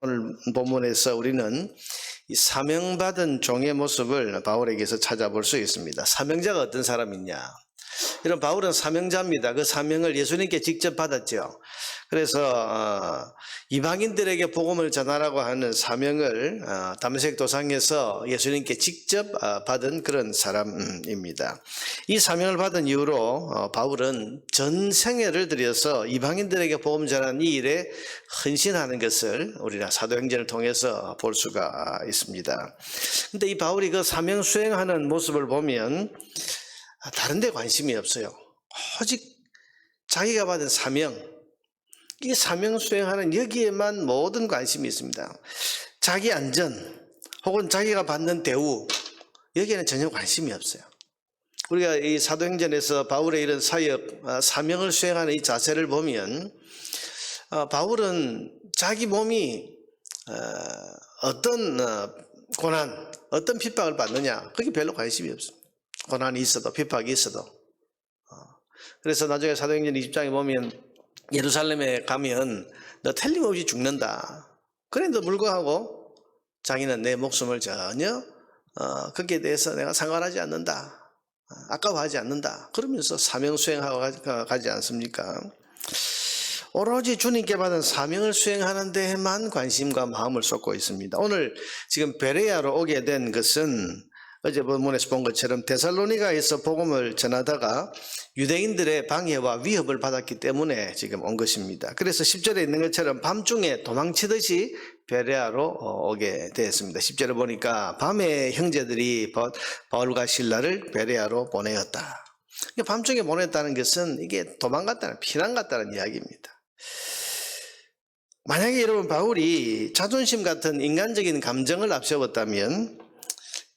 오늘 본문에서 우리는 이 사명받은 종의 모습을 바울에게서 찾아볼 수 있습니다. 사명자가 어떤 사람이냐? 이런 바울은 사명자입니다. 그 사명을 예수님께 직접 받았죠. 그래서 이방인들에게 복음을 전하라고 하는 사명을 다메섹 도상에서 예수님께 직접 받은 그런 사람입니다. 이 사명을 받은 이후로 바울은 전 생애를 들여서 이방인들에게 복음 전하는 이 일에 헌신하는 것을 우리가 사도행전을 통해서 볼 수가 있습니다. 그런데 이 바울이 그 사명 수행하는 모습을 보면 다른 데 관심이 없어요. 오직 자기가 받은 사명, 이 사명 수행하는 여기에만 모든 관심이 있습니다. 자기 안전 혹은 자기가 받는 대우, 여기에는 전혀 관심이 없어요. 우리가 이 사도행전에서 바울의 이런 사역, 사명을 수행하는 이 자세를 보면 바울은 자기 몸이 어떤 고난, 어떤 핍박을 받느냐, 그게 별로 관심이 없습니다. 고난이 있어도 핍박이 있어도. 그래서 나중에 사도행전 20장에 보면 예루살렘에 가면 너 틀림없이 죽는다. 그런데도 불구하고 자기는 내 목숨을 전혀 거기에 대해서 내가 상관하지 않는다. 아까워하지 않는다. 그러면서 사명 수행하고 가지 않습니까? 오로지 주님께 받은 사명을 수행하는 데에만 관심과 마음을 쏟고 있습니다. 오늘 지금 베레아로 오게 된 것은 어제 본문에서 본 것처럼 데살로니가에서 복음을 전하다가 유대인들의 방해와 위협을 받았기 때문에 지금 온 것입니다. 그래서 10절에 있는 것처럼 밤중에 도망치듯이 베레아로 오게 되었습니다. 10절에 보니까 밤에 형제들이 바울과 실라를 베레아로 보내었다. 밤중에 보냈다는 것은 이게 도망갔다는, 피난 갔다는 이야기입니다. 만약에 여러분 바울이 자존심 같은 인간적인 감정을 앞세웠다면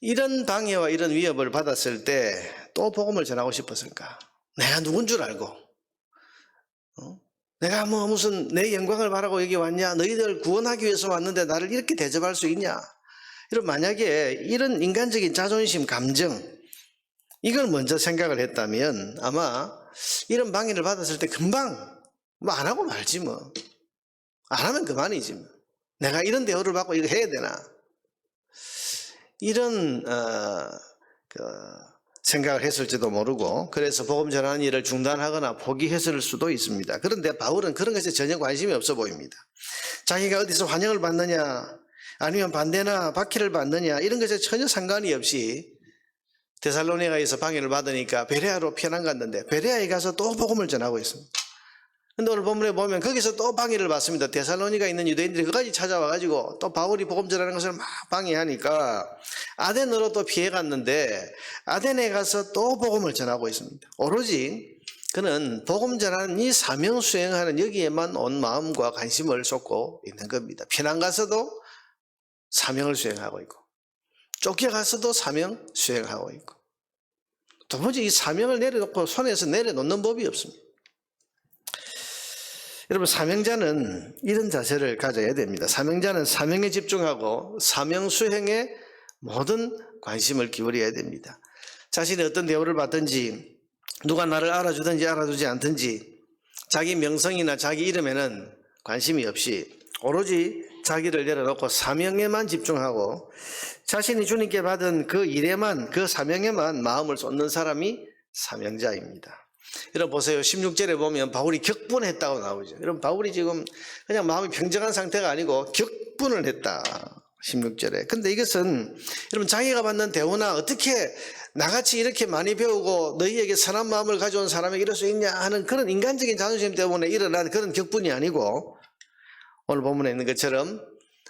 이런 방해와 이런 위협을 받았을 때 또 복음을 전하고 싶었을까? 내가 누군 줄 알고 내가 무슨 내 영광을 바라고 여기 왔냐? 너희들 구원하기 위해서 왔는데 나를 이렇게 대접할 수 있냐? 이런 만약에 이런 인간적인 자존심, 감정 이걸 먼저 생각을 했다면 아마 이런 방해를 받았을 때 금방 안 하고 말지 뭐. 안 하면 그만이지 뭐. 내가 이런 대우를 받고 이거 해야 되나? 이런 생각을 했을지도 모르고 그래서 복음 전하는 일을 중단하거나 포기했을 수도 있습니다. 그런데 바울은 그런 것에 전혀 관심이 없어 보입니다. 자기가 어디서 환영을 받느냐 아니면 반대나 박해를 받느냐 이런 것에 전혀 상관이 없이 데살로니가에서 방해를 받으니까 베레아로 피난 갔는데 베레아에 가서 또 복음을 전하고 있습니다. 근데 오늘 본문에 보면 거기서 또 방해를 받습니다. 데살로니가에 있는 유대인들이 그까지 찾아와가지고 또 바울이 복음 전하는 것을 막 방해하니까 아덴으로 또 피해갔는데 아덴에 가서 또 복음을 전하고 있습니다. 오로지 그는 복음 전하는 이 사명 수행하는 여기에만 온 마음과 관심을 쏟고 있는 겁니다. 피난 가서도 사명을 수행하고 있고 쫓겨가서도 사명 수행하고 있고 도무지 이 사명을 내려놓고 손에서 내려놓는 법이 없습니다. 여러분 사명자는 이런 자세를 가져야 됩니다. 사명자는 사명에 집중하고 사명 수행에 모든 관심을 기울여야 됩니다. 자신이 어떤 대우를 받든지 누가 나를 알아주든지 알아주지 않든지 자기 명성이나 자기 이름에는 관심이 없이 오로지 자기를 내려놓고 사명에만 집중하고 자신이 주님께 받은 그 일에만 그 사명에만 마음을 쏟는 사람이 사명자입니다. 여러분 보세요. 16절에 보면 바울이 격분했다고 나오죠. 여러분 바울이 지금 그냥 마음이 평정한 상태가 아니고 격분을 했다. 16절에. 근데 이것은 여러분 자기가 받는 대우나 어떻게 나같이 이렇게 많이 배우고 너희에게 선한 마음을 가져온 사람에게 이럴 수 있냐 하는 그런 인간적인 자존심 때문에 일어난 그런 격분이 아니고 오늘 본문에 있는 것처럼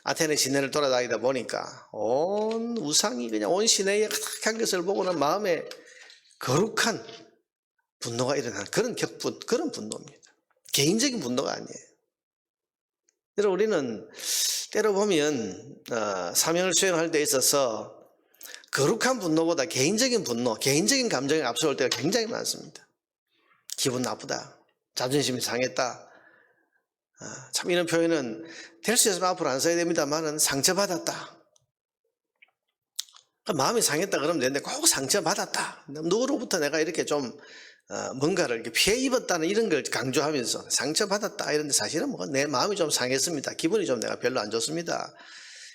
아테네 시내를 돌아다니다 보니까 온 우상이 그냥 온 시내에 가득한 것을 보고는 마음에 거룩한 분노가 일어나는 그런 격분, 그런 분노입니다. 개인적인 분노가 아니에요. 여러분 우리는 때로 보면 사명을 수행할 데 있어서 거룩한 분노보다 개인적인 분노, 개인적인 감정이 앞서올 때가 굉장히 많습니다. 기분 나쁘다, 자존심이 상했다. 참 이런 표현은 될 수 있으면 앞으로 안 써야 됩니다만은 상처받았다. 마음이 상했다 그러면 되는데 꼭 상처받았다. 누구로부터 내가 이렇게 좀 뭔가를 이렇게 피해 입었다는 이런 걸 강조하면서 상처받았다 이런데 사실은 뭐 내 마음이 좀 상했습니다. 기분이 좀 내가 별로 안 좋습니다.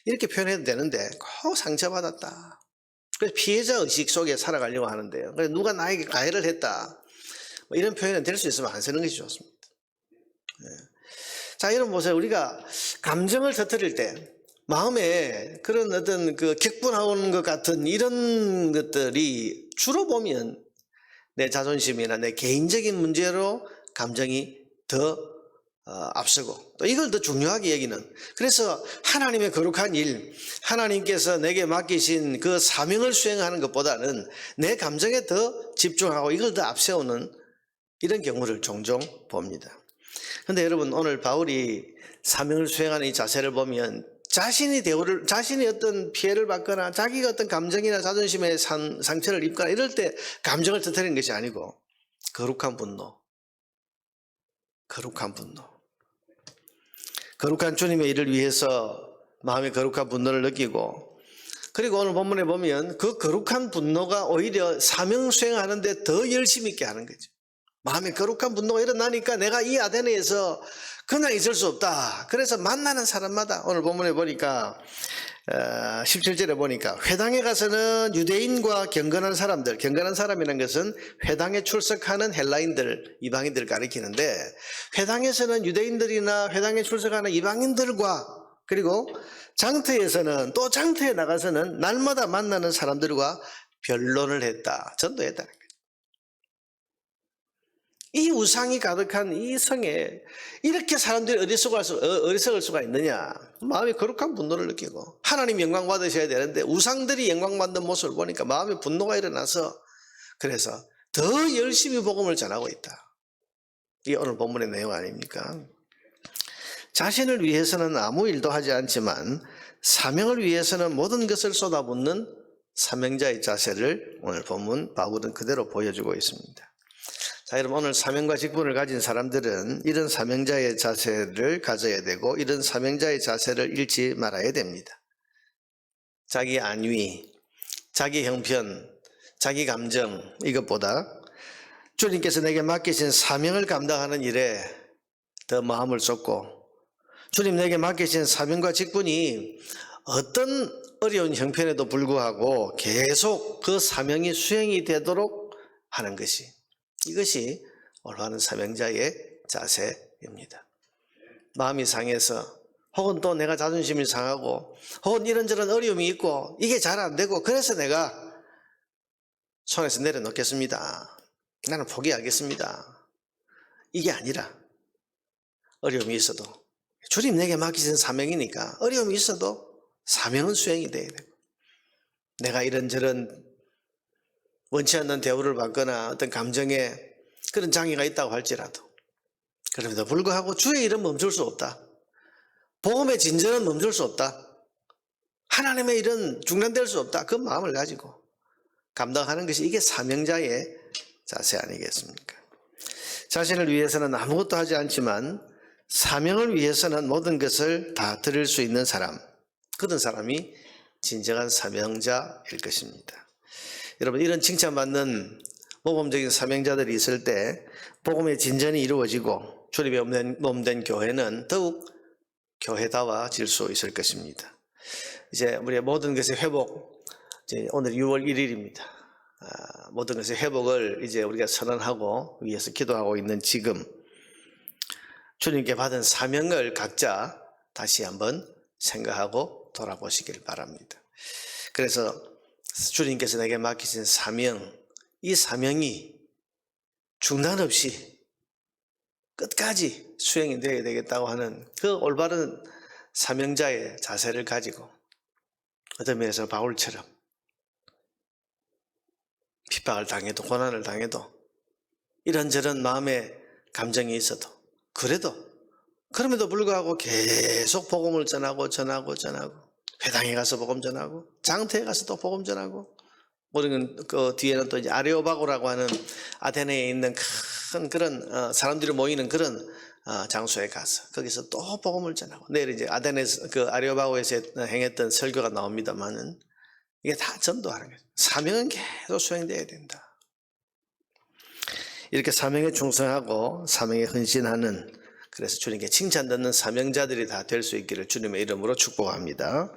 이렇게 표현해도 되는데 꼭 상처받았다. 그래서 피해자 의식 속에 살아가려고 하는데요. 그래서 누가 나에게 가해를 했다. 뭐 이런 표현은 될 수 있으면 안 쓰는 것이 좋습니다. 자, 여러분 보세요. 우리가 감정을 터뜨릴 때 마음에 그런 어떤 그 격분하는 것 같은 이런 것들이 주로 보면 내 자존심이나 내 개인적인 문제로 감정이 더 앞서고 또 이걸 더 중요하게 여기는 그래서 하나님의 거룩한 일 하나님께서 내게 맡기신 그 사명을 수행하는 것보다는 내 감정에 더 집중하고 이걸 더 앞세우는 이런 경우를 종종 봅니다. 그런데 여러분 오늘 바울이 사명을 수행하는 이 자세를 보면 자신이 어떤 피해를 받거나 자기가 어떤 감정이나 자존심의 상처를 입거나 이럴 때 감정을 터뜨리는 것이 아니고 거룩한 분노, 거룩한 주님의 일을 위해서 마음의 거룩한 분노를 느끼고 그리고 오늘 본문에 보면 그 거룩한 분노가 오히려 사명 수행하는데 더 열심히 있게 하는 거죠. 마음에 거룩한 분노가 일어나니까 내가 이 아테네에서 그냥 있을 수 없다. 그래서 만나는 사람마다 오늘 본문에 보니까 17절에 보니까 회당에 가서는 유대인과 경건한 사람들, 경건한 사람이라는 것은 회당에 출석하는 헬라인들, 이방인들을 가리키는데 회당에서는 유대인들이나 회당에 출석하는 이방인들과 그리고 장터에서는 또 장터에 나가서는 날마다 만나는 사람들과 변론을 했다. 전도했다는 거예요. 이 우상이 가득한 이 성에 이렇게 사람들이 어리석을 수가 있느냐. 마음이 거룩한 분노를 느끼고 하나님 영광 받으셔야 되는데 우상들이 영광 받는 모습을 보니까 마음에 분노가 일어나서 그래서 더 열심히 복음을 전하고 있다. 이게 오늘 본문의 내용 아닙니까? 자신을 위해서는 아무 일도 하지 않지만 사명을 위해서는 모든 것을 쏟아붓는 사명자의 자세를 오늘 본문 바울은 그대로 보여주고 있습니다. 자, 여러분 오늘 사명과 직분을 가진 사람들은 이런 사명자의 자세를 가져야 되고 이런 사명자의 자세를 잃지 말아야 됩니다. 자기 안위, 자기 형편, 자기 감정 이것보다 주님께서 내게 맡기신 사명을 감당하는 일에 더 마음을 쏟고 주님 내게 맡기신 사명과 직분이 어떤 어려운 형편에도 불구하고 계속 그 사명이 수행이 되도록 하는 것이 이것이 올바른 사명자의 자세입니다. 마음이 상해서 혹은 또 내가 자존심이 상하고 혹은 이런저런 어려움이 있고 이게 잘 안 되고 그래서 내가 손에서 내려놓겠습니다. 나는 포기하겠습니다. 이게 아니라 어려움이 있어도 주님 내게 맡기신 사명이니까 어려움이 있어도 사명은 수행이 돼야 되고 내가 이런저런 원치 않는 대우를 받거나 어떤 감정에 그런 장애가 있다고 할지라도 그럼에도 불구하고 주의 일은 멈출 수 없다. 복음의 진전은 멈출 수 없다. 하나님의 일은 중단될 수 없다. 그 마음을 가지고 감당하는 것이 이게 사명자의 자세 아니겠습니까? 자신을 위해서는 아무것도 하지 않지만 사명을 위해서는 모든 것을 다 드릴 수 있는 사람, 그런 사람이 진정한 사명자일 것입니다. 여러분 이런 칭찬받는 모범적인 사명자들이 있을 때 복음의 진전이 이루어지고 주님의 몸된 교회는 더욱 교회다워질 수 있을 것입니다. 이제 우리의 모든 것의 회복, 이제 오늘 6월 1일입니다. 모든 것의 회복을 이제 우리가 선언하고 위해서 기도하고 있는 지금 주님께 받은 사명을 각자 다시 한번 생각하고 돌아보시길 바랍니다. 그래서 주님께서 내게 맡기신 사명, 이 사명이 중단 없이 끝까지 수행이 되어야 되겠다고 하는 그 올바른 사명자의 자세를 가지고 어떤 면에서 바울처럼 핍박을 당해도 고난을 당해도 이런저런 마음의 감정이 있어도 그럼에도 불구하고 계속 복음을 전하고 회당에 가서 복음 전하고 장터에 가서 또 복음 전하고 우리는 그 뒤에는 또 이제 아레오바고라고 하는 아테네에 있는 큰 그런 사람들이 모이는 그런 장소에 가서 거기서 또 복음을 전하고 내일 이제 그 아레오바고에서 행했던 설교가 나옵니다만은 이게 다 전도하는 거예요. 사명은 계속 수행돼야 된다. 이렇게 사명에 충성하고 사명에 헌신하는, 그래서 주님께 칭찬 듣는 사명자들이 다 될 수 있기를 주님의 이름으로 축복합니다.